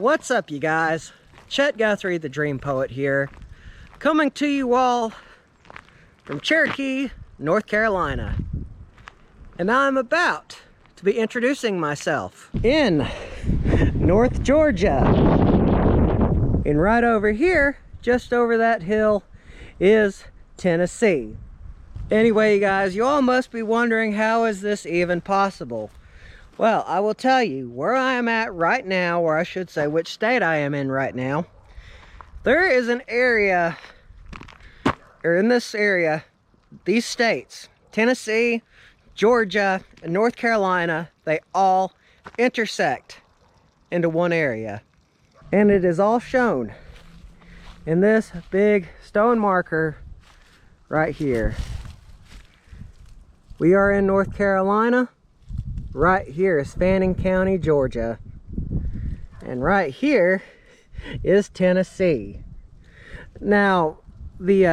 What's up, you guys? Chet-Guthrie, the Dream Poet here, coming to you all from Cherokee, North Carolina. And I'm about to be introducing myself in North Georgia. And right over here, just over that hill, is Tennessee. Anyway, you guys, you all must be wondering, how is this even possible? Well, I will tell you where I am at right now, or I should say which state I am in right now. There is an area, or in this area, these states, Tennessee, Georgia, and North Carolina, they all intersect into one area. And it is all shown in this big stone marker right here. We are in North Carolina. Right here is Fannin County, Georgia. And right here is Tennessee. Now, the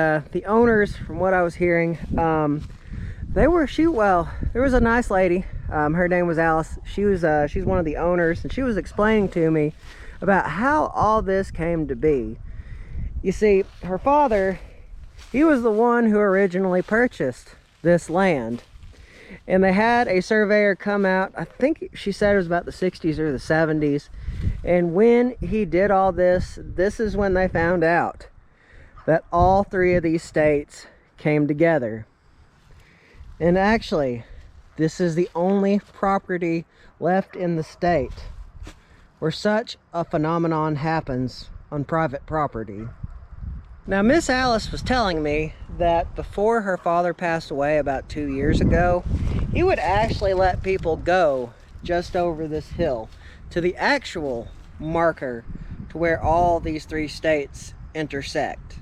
owners, from what I was hearing, there was a nice lady. Her name was Alice. She's one of the owners, and she was explaining to me about how all this came to be. You see, her father, he was the one who originally purchased this land. And they had a surveyor come out, I think she said it was about the 60s or the 70s. And when he did all this, this is when they found out that all three of these states came together. And actually, this is the only property left in the state where such a phenomenon happens on private property. Now, Miss Alice was telling me that before her father passed away about 2 years ago, he would actually let people go just over this hill to the actual marker to where all these three states intersect.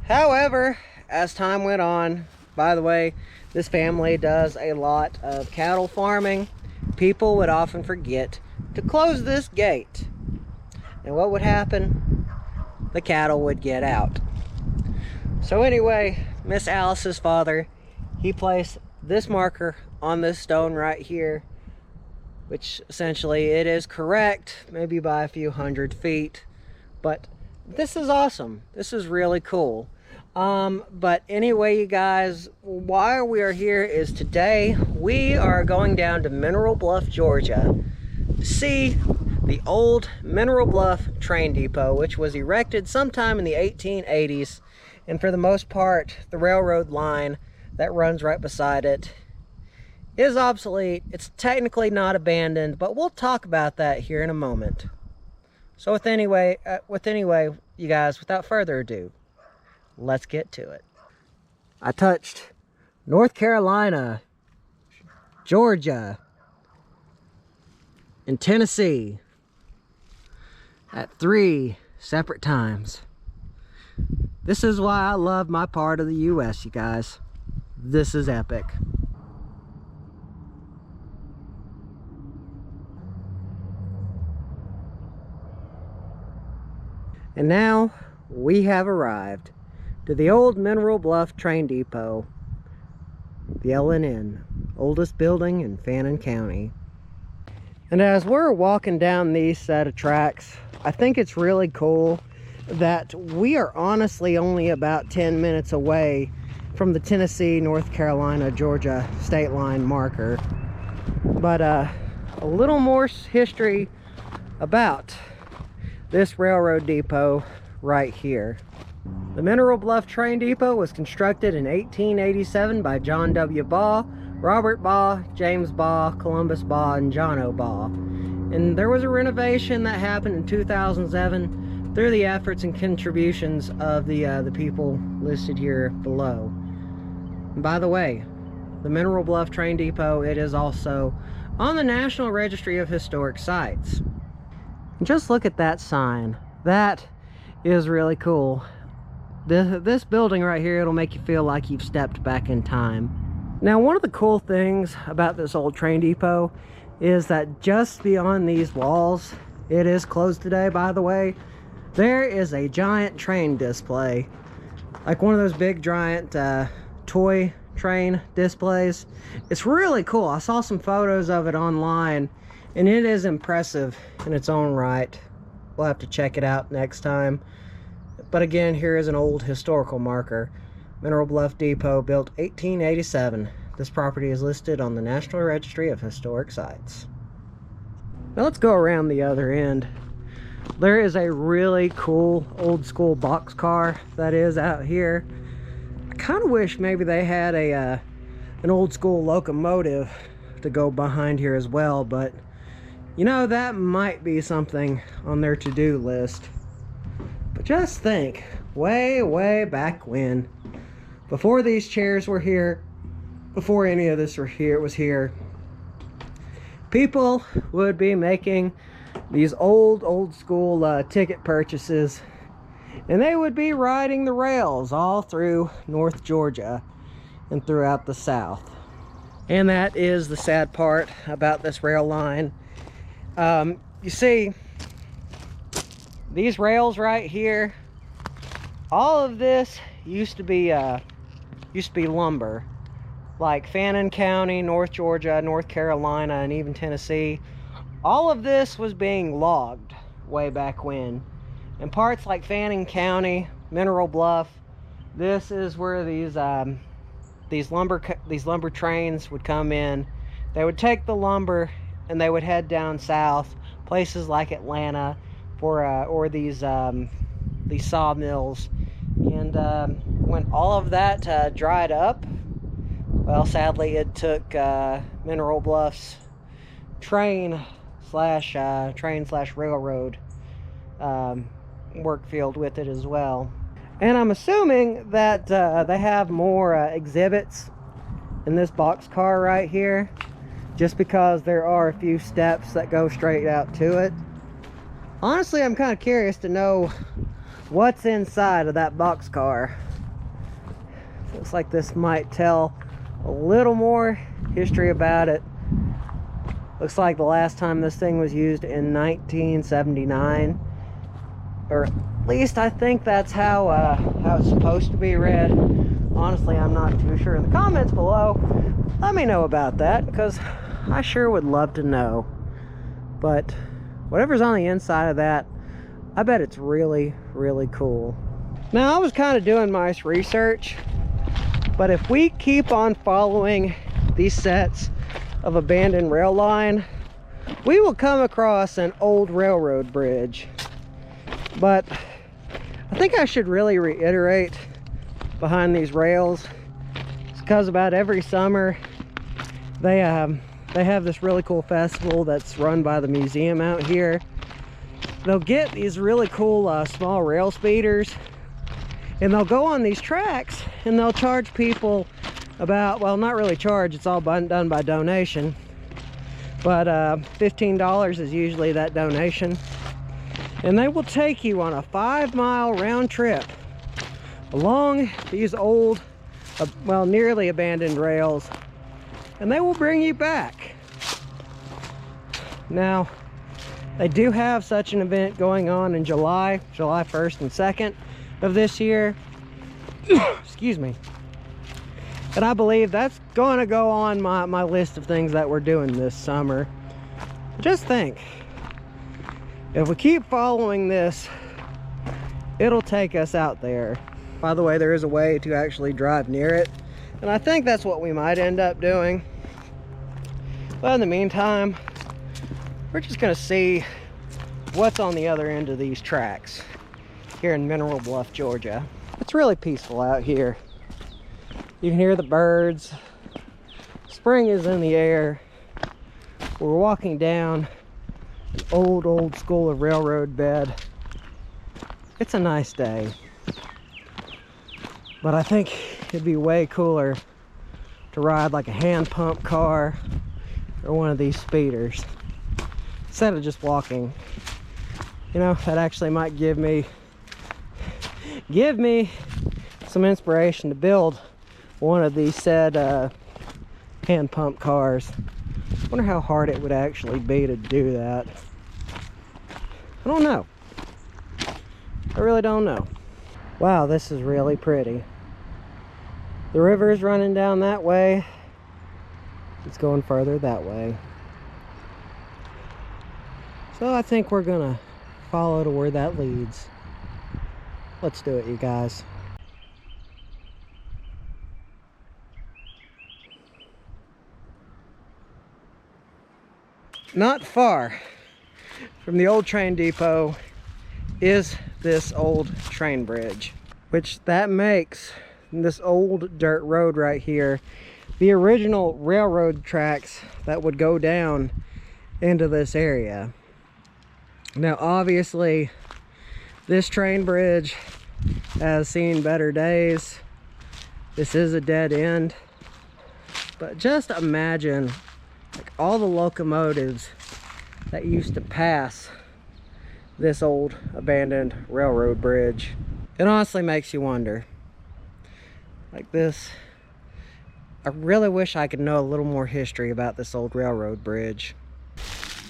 However, as time went on, by the way, this family does a lot of cattle farming. People would often forget to close this gate. And what would happen? The cattle would get out. So anyway, Miss Alice's father, he placed this marker on this stone right here, which essentially it is correct, maybe by a few hundred feet. But this is awesome. This is really cool. But anyway, you guys, why we are here is today we are going down to Mineral Bluff, Georgia to see the old Mineral Bluff train depot, which was erected sometime in the 1880s. And for the most part, the railroad line that runs right beside it is obsolete. It's technically not abandoned, but we'll talk about that here in a moment. So with anyway, you guys, without further ado, let's get to it. I touched North Carolina, Georgia, and Tennessee at 3 separate times. This is why I love my part of the US, you guys. This is epic. And now we have arrived to the old Mineral Bluff train depot, the LNN, oldest building in Fannin County. And as we're walking down these set of tracks, I think it's really cool that we are honestly only about 10 minutes away from the Tennessee, North Carolina, Georgia state line marker. But a little more history about this railroad depot right here. The Mineral Bluff train depot was constructed in 1887 by John W. Baugh, Robert Baugh, James Baugh, Columbus Baugh, and John O. Baugh. And there was a renovation that happened in 2007 through the efforts and contributions of the people listed here below. And by the way, the Mineral Bluff train depot, it is also on the National Registry of Historic Sites. And just look at that sign. That is really cool. This building right here, it'll make you feel like you've stepped back in time. Now, one of the cool things about this old train depot is that just beyond these walls, it is closed today, by the way, there is a giant train display. Like one of those big giant toy train displays. It's really cool. I saw some photos of it online, and it is impressive in its own right. We'll have to check it out next time. But again, here is an old historical marker. Mineral Bluff Depot, built 1887. This property is listed on the National Registry of Historic Sites. Now let's go around the other end. There is a really cool old school boxcar that is out here. I kind of wish maybe they had an old school locomotive to go behind here as well, but you know, that might be something on their to-do list. But just think, way back when, before these chairs were here, before any of this was here, people would be making these old school ticket purchases, and they would be riding the rails all through North Georgia and throughout the South. And that is the sad part about this rail line. You see, these rails right here, all of this used to be lumber. Like Fannin County, North Georgia, North Carolina, and even Tennessee, all of this was being logged way back when. In parts like Fannin County, Mineral Bluff, this is where these lumber trains would come in. They would take the lumber and they would head down south, places like Atlanta, or these sawmills. And when all of that dried up, well, sadly, it took Mineral Bluff's train slash railroad work field with it as well. And I'm assuming that they have more exhibits in this boxcar right here, just because there are a few steps that go straight out to it. Honestly, I'm kind of curious to know what's inside of that boxcar. Looks like this might tell a little more history about it. Looks like the last time this thing was used in 1979, or at least I think that's how it's supposed to be read. Honestly, I'm not too sure. In the comments below, let me know about that, because I sure would love to know. But whatever's on the inside of that, I bet it's really cool. Now, I was kind of doing my research, but if we keep on following these sets of abandoned rail line, we will come across an old railroad bridge. But I think I should really reiterate behind these rails, because about every summer they have this really cool festival that's run by the museum out here. They'll get these really cool small rail speeders, and they'll go on these tracks and they'll charge people about, well, not really charge, it's all done by donation, but $15 is usually that donation. And they will take you on a 5-mile round trip along these old, well, nearly abandoned rails, and they will bring you back. Now, they do have such an event going on in July 1st and 2nd of this year. Excuse me. And I believe that's going to go on my list of things that we're doing this summer. Just think, if we keep following this, it'll take us out there. By the way, there is a way to actually drive near it, and I think that's what we might end up doing. But in the meantime, we're just going to see what's on the other end of these tracks here in Mineral Bluff, Georgia. It's really peaceful out here. You can hear the birds. Spring is in the air. We're walking down an old school of railroad bed. It's a nice day. But I think it'd be way cooler to ride like a hand pump car or one of these speeders instead of just walking. You know, that actually might give me some inspiration to build one of these said hand pump cars. I wonder how hard it would actually be to do that. I don't know. I really don't know. Wow, this is really pretty. The river is running down that way. It's going further that way. So I think we're gonna follow to where that leads. Let's do it, you guys. Not far from the old train depot is this old train bridge, which that makes this old dirt road right here the original railroad tracks that would go down into this area. Now obviously this train bridge has seen better days. This is a dead end, but just imagine like all the locomotives that used to pass this old abandoned railroad bridge. It honestly makes you wonder. Like this, I really wish I could know a little more history about this old railroad bridge.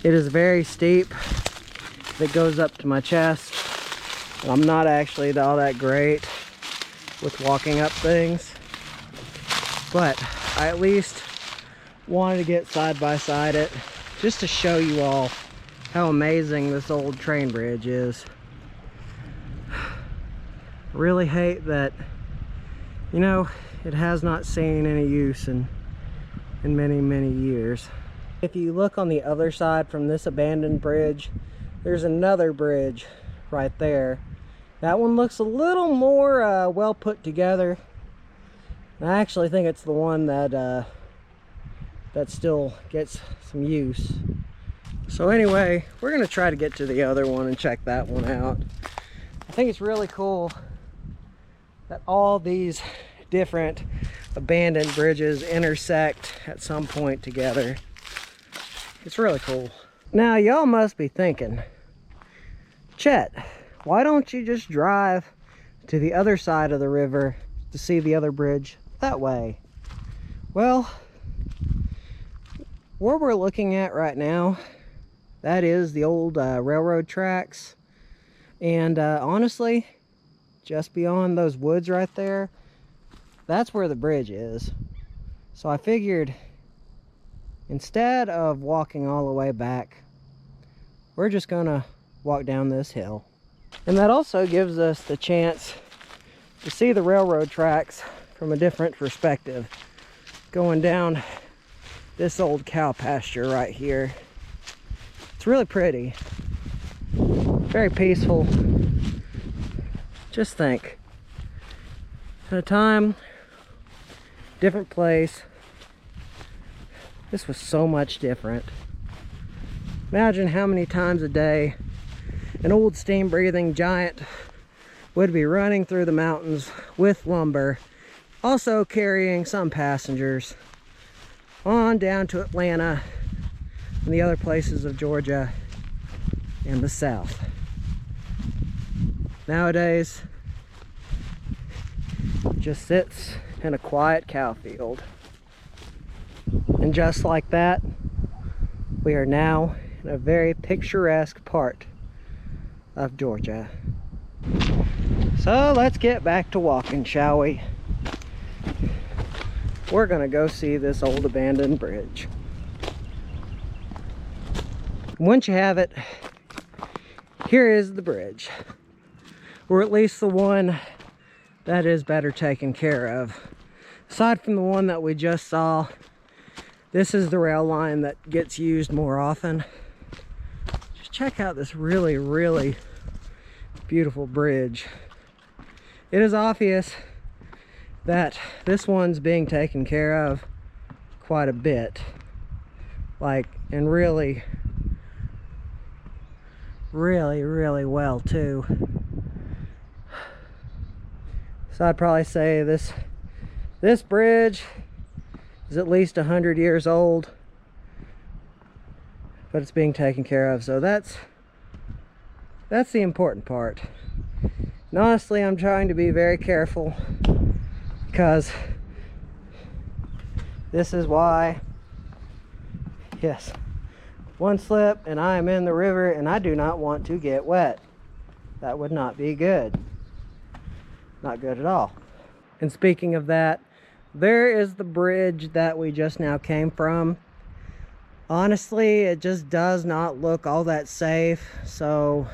It is very steep. It goes up to my chest. And I'm not actually all that great with walking up things, but I at least wanted to get side by side it just to show you all how amazing this old train bridge is. I really hate that, you know, it has not seen any use in many years. If you look on the other side from this abandoned bridge, there's another bridge right there. That one looks a little more well put together. I actually think it's the one that that still gets some use. So anyway, we're gonna try to get to the other one and check that one out. I think it's really cool that all these different abandoned bridges intersect at some point together. It's really cool. Now y'all must be thinking, Chet, why don't you just drive to the other side of the river to see the other bridge that way? Well, where we're looking at right now, that is the old railroad tracks. And honestly, just beyond those woods right there, that's where the bridge is. So I figured instead of walking all the way back, we're just gonna walk down this hill. And that also gives us the chance to see the railroad tracks from a different perspective, going down this old cow pasture right here. It's really pretty, very peaceful. Just think, at a time, different place, this was so much different. Imagine how many times a day an old steam-breathing giant would be running through the mountains with lumber, also carrying some passengers on down to Atlanta and the other places of Georgia and the South. Nowadays, it just sits in a quiet cow field. And just like that, we are now in a very picturesque part of Georgia. So let's get back to walking, shall we? We're gonna go see this old abandoned bridge. Once you have it, here is the bridge, or at least the one that is better taken care of. Aside from the one that we just saw, this is the rail line that gets used more often. Just check out this really beautiful bridge. It is obvious that this one's being taken care of quite a bit, like, and really well too. So I'd probably say this bridge is at least 100 years old, but it's being taken care of. So that's the important part. And honestly, I'm trying to be very careful, because this is why, yes, one slip and I am in the river, and I do not want to get wet. That would not be good. Not good at all. And speaking of that, there is the bridge that we just now came from. Honestly, it just does not look all that safe. So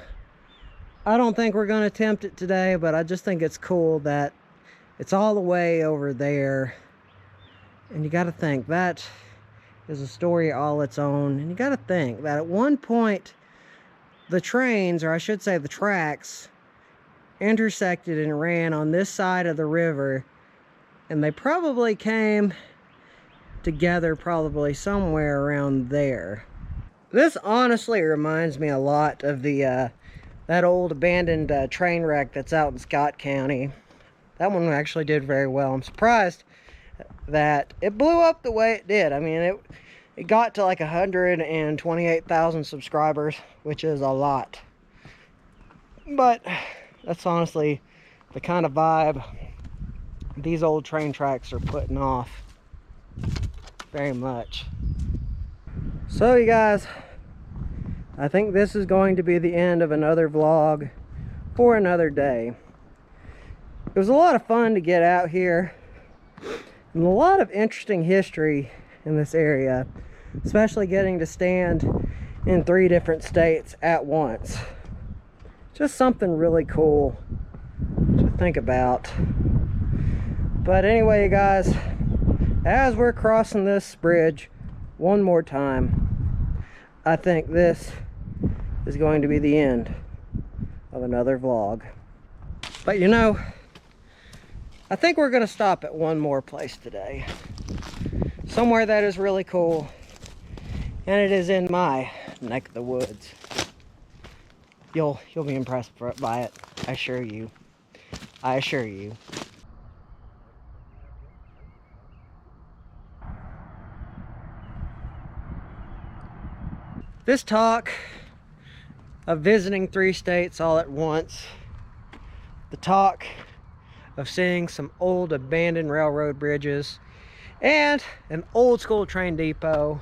I don't think we're going to attempt it today, but I just think it's cool that it's all the way over there. And you got to think, that is a story all its own. And you got to think that at one point, the trains, or I should say the tracks, intersected and ran on this side of the river. And they probably came together probably somewhere around there. This honestly reminds me a lot of the that old abandoned train wreck that's out in Scott County. That one actually did very well. I'm surprised that it blew up the way it did. I mean, it got to like 128,000 subscribers, which is a lot. But that's honestly the kind of vibe these old train tracks are putting off. Very much. So you guys, I think this is going to be the end of another vlog for another day. It was a lot of fun to get out here, and a lot of interesting history in this area, especially getting to stand in 3 different states at once. Just something really cool to think about. But anyway, you guys, as we're crossing this bridge one more time, I think this is going to be the end of another vlog. But you know, I think we're going to stop at one more place today. Somewhere that is really cool, and it is in my neck of the woods. You'll be impressed by it, I assure you. I assure you. This talk of visiting 3 states all at once, the talk of seeing some old abandoned railroad bridges and an old school train depot,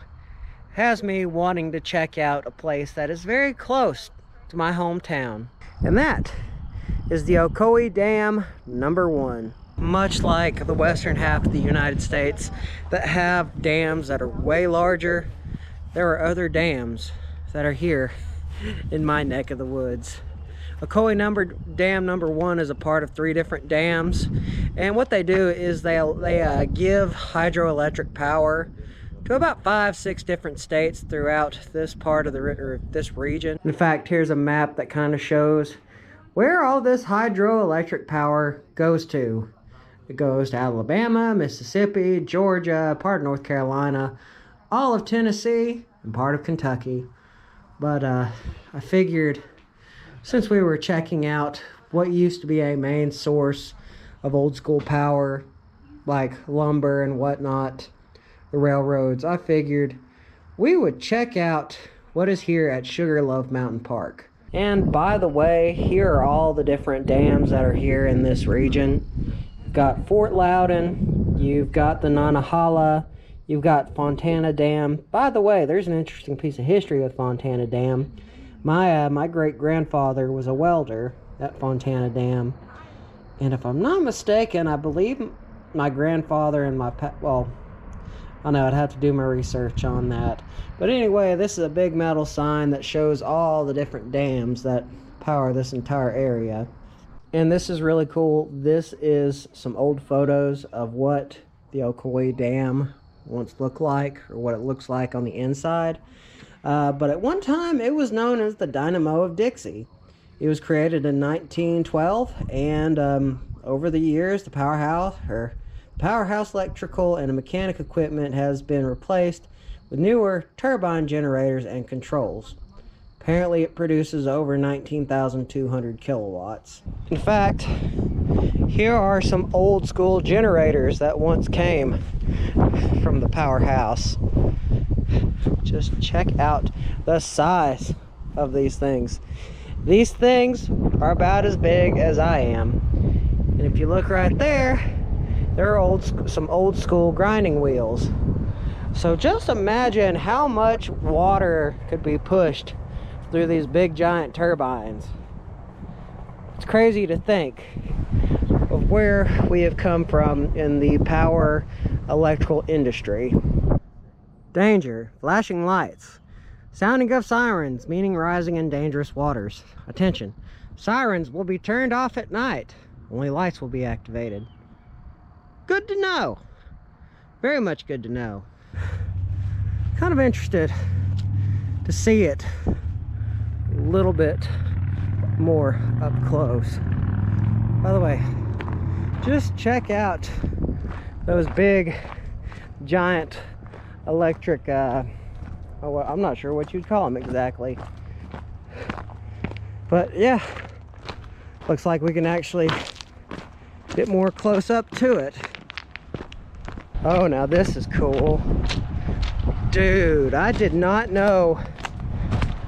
has me wanting to check out a place that is very close to my hometown. And that is the Ocoee Dam #1. Much like the western half of the United States that have dams that are way larger, there are other dams that are here in my neck of the woods. Ocoee Dam #1 is a part of 3 different dams, and what they do is they give hydroelectric power to about 5-6 different states throughout this part of this region. In fact, here's a map that kind of shows where all this hydroelectric power goes to. It goes to Alabama, Mississippi, Georgia, part of North Carolina, all of Tennessee, and part of Kentucky. But I figured, since we were checking out what used to be a main source of old school power, like lumber and whatnot, the railroads, I figured we would check out what is here at Sugarloaf Mountain Park. And by the way, here are all the different dams that are here in this region. You've got Fort Loudon, you've got the Nantahala, you've got Fontana Dam. By the way, there's an interesting piece of history with Fontana Dam. My great-grandfather was a welder at Fontana Dam. And if I'm not mistaken, I believe my grandfather and well, I know I'd have to do my research on that. But anyway, this is a big metal sign that shows all the different dams that power this entire area. And this is really cool. This is some old photos of what the Ocoee Dam once looked like, or what it looks like on the inside. But at one time, it was known as the Dynamo of Dixie. It was created in 1912, and over the years, the powerhouse electrical and mechanic equipment has been replaced with newer turbine generators and controls. Apparently, it produces over 19,200 kilowatts. In fact, here are some old school generators that once came from the powerhouse. Just check out the size of these things. These things are about as big as I am. And if you look right there, there are some old school grinding wheels. So just imagine how much water could be pushed through these big giant turbines. It's crazy to think of where we have come from in the power electrical industry. Danger, flashing lights, sounding of sirens, meaning rising in dangerous waters. Attention, Sirens will be turned off at night. Only lights will be activated. Good to know. Very much good to know. Kind of interested to see it a little bit more up close. By the way, just check out those big giant electric well, I'm not sure what you'd call them exactly, but yeah, looks like we can actually get more close up to it. Oh, now this is cool. Dude, I did not know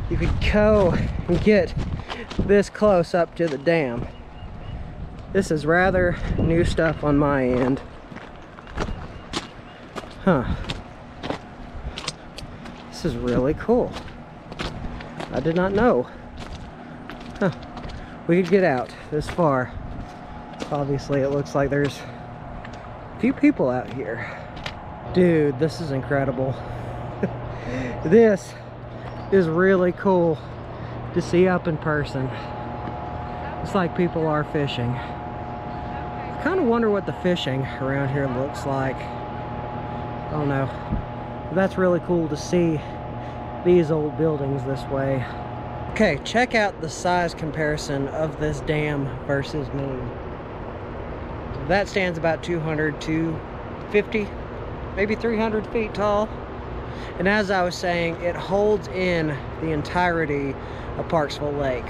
you could go and get this close up to the dam. This is rather new stuff on my end. Huh. This is really cool. I did not know. Huh. We could get out this far. Obviously, it looks like there's a few people out here. Dude, this is incredible. This is really cool to see up in person. It's like people are fishing. I kind of wonder what the fishing around here looks like. I don't know. But that's really cool to see these old buildings this way. Okay, check out the size comparison of this dam versus me. That stands about 200 to 50, maybe 300 feet tall. And as I was saying, it holds in the entirety of Parksville Lake.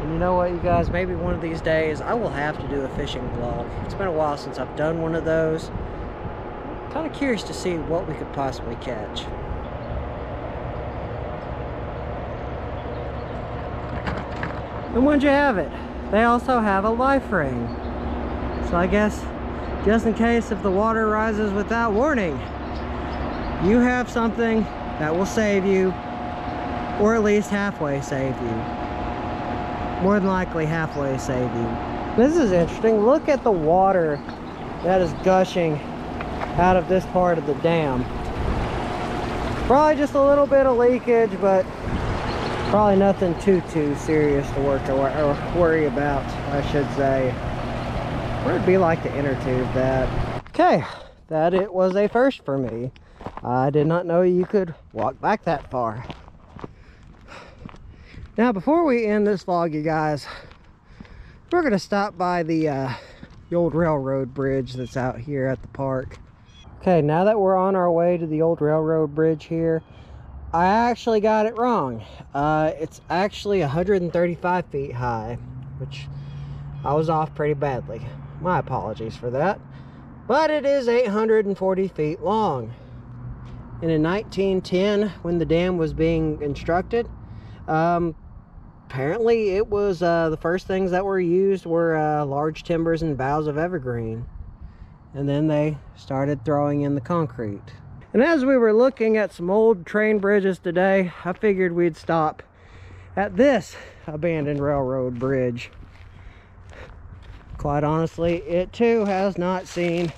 And you know what, you guys, maybe one of these days I will have to do a fishing vlog. It's been a while since I've done one of those. Kind of curious to see what we could possibly catch. And once you have it, they also have a life ring. So I guess just in case if the water rises without warning, you have something that will save you, or at least halfway save you. More than likely halfway save you. This is interesting. Look at the water that is gushing out of this part of the dam. Probably just a little bit of leakage, but probably nothing too serious to worry about, I should say. What would it be like to inner tube that? Okay, that it was a first for me. I did not know you could walk back that far. Now, before we end this vlog, you guys, we're going to stop by the old railroad bridge that's out here at the park. Okay, now that we're on our way to the old railroad bridge here, I actually got it wrong. It's actually 135 feet high, which I was off pretty badly. My apologies for that. But it is 840 feet long. And in 1910, when the dam was being constructed, apparently it was the first things that were used were large timbers and boughs of evergreen. And then they started throwing in the concrete. And as we were looking at some old train bridges today, I figured we'd stop at this abandoned railroad bridge. Quite honestly, it too has not seen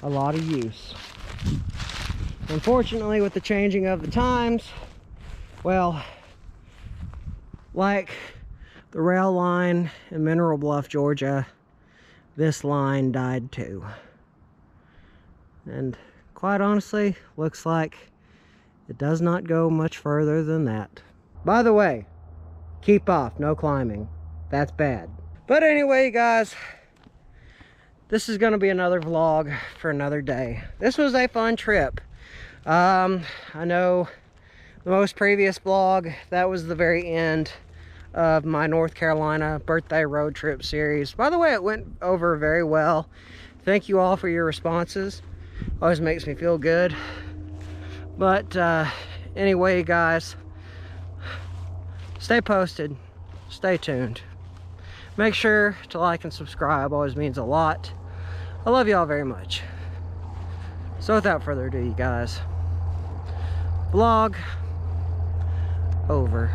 a lot of use. Unfortunately, with the changing of the times, well, like the rail line in Mineral Bluff, Georgia, this line died too. And quite honestly, looks like it does not go much further than that. By the way, keep off, no climbing. That's bad. But anyway, guys, this is going to be another vlog for another day. This was a fun trip. I know the most previous vlog, that was the very end of my North Carolina birthday road trip series. By the way, it went over very well. Thank you all for your responses. Always makes me feel good. But anyway, guys, stay posted, stay tuned. Make sure to like and subscribe, always means a lot. I love you all very much. So without further ado, you guys, vlog over.